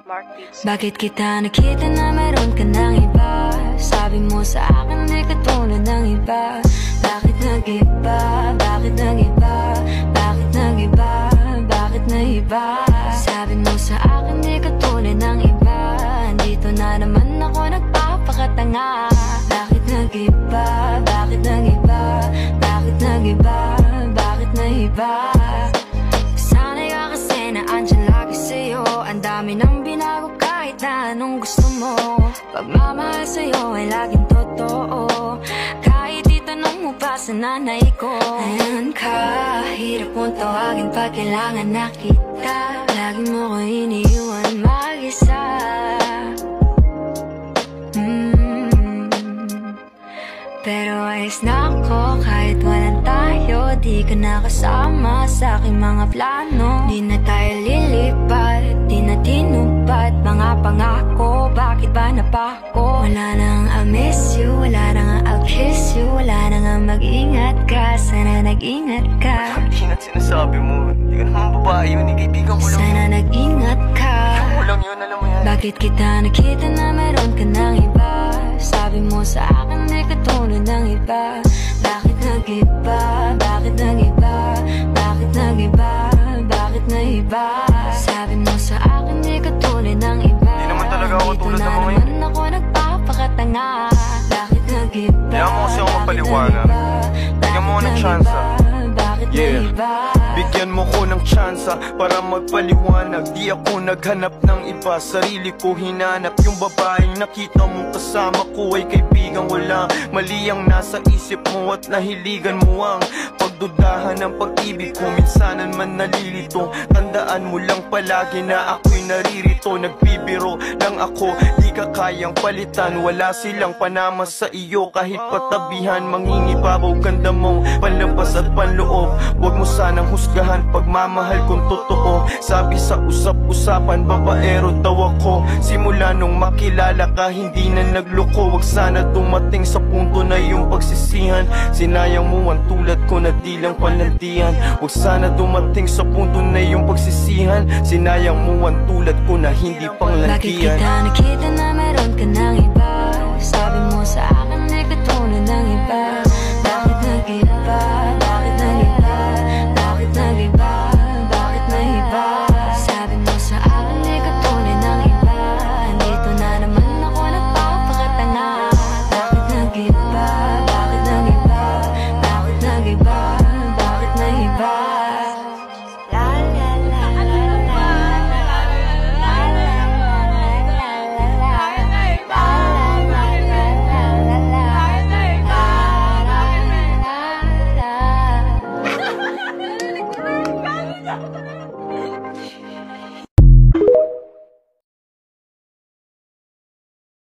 Bakit kita nakita na meron ka ng iba? Sabi mo sa akin di katulad ng iba. Bakit nag-iba? Bakit nag-iba? Bakit nag-iba? Bakit nag-iba? Sabi mo sa akin di katulad ng iba. Dito na naman ako nagpapakatanga. Bakit nag-iba? Bakit nag-iba? Bakit nag-iba? Bakit nag-iba? Sana'y ka kasi na andyan lagi sa'yo. Ang dami nang binago kahit na anong gusto mo. Pagmamahal sa'yo ay laging totoo. Kahit itanong mo pa sa nanay ko. Ayan ka, hirap mong tawagin pag kailangan na kita. Lagi mo ko iniiwan mag-isa. Pero ayos na ako kahit walang tayo. Di ka nakasama sa aking mga plano. Di na tayo lilipat, di na tinupad mga pangako. Bakit ba napako? Wala nang I'll miss you, wala nang I'll kiss you. Wala nang mag-ingat ka, sana nag-ingat ka. Mag-ingat sinasabi mo. Hindi ka naman babae yun, kaibigan ko lang. Sana nag-ingat ka. Kaibigan ko lang yun, alam mo yan. Bakit kita nakita na meron ka ng iba? Sabi mo sa akin di katulad ng iba. Bakit nag-iba? Bakit nag-iba? Bakit nag-iba? Bakit nag-iba? Sabi mo sa akin di katulad ng iba. Di naman talaga ako tulad ng mga yun. Dito na naman ako nagpapakatanga. Bakit nag-iba? Kaya mo kasi ako mapaliwanag. Bigyan mo ko ng tsansa. Yeah, bigyan mo ko ng tsansa para magpaliwanag. Di ako naghanap ng iba, sarili ko hinanap. Yung babaeng nakita mong kasama ko ay kaibigan ko lang. Mali ang nasa isip mo at nahiligan mo ang pagdudahan ng pag-ibig ko. Minsanan man nalilito, tandaan mo lang palagi na ako'y naririto. Nagbibiro lang ako, di ka kayang palitan. Wala silang panama sa iyo kahit patabihan. Mangingibabaw ganda mong panlampas at panloob. Huwag mo sanang husgahan pagmamahal kung totoo. Sabi sa usap-usapan, babaero daw ako. Simula nung makilala ka, hindi na nagloko. Huwag sana dumating sa punto na yung pagsisihan. Sinayang mo ang tulad ko na di lang panlandian. Huwag sana dumating sa punto na yung pagsisihan. Sinayang mo ang tulad ko na hindi panglandian. Bakit kita nakita na meron ka ng iba? Sabi mo sa akin di katulad ng iba.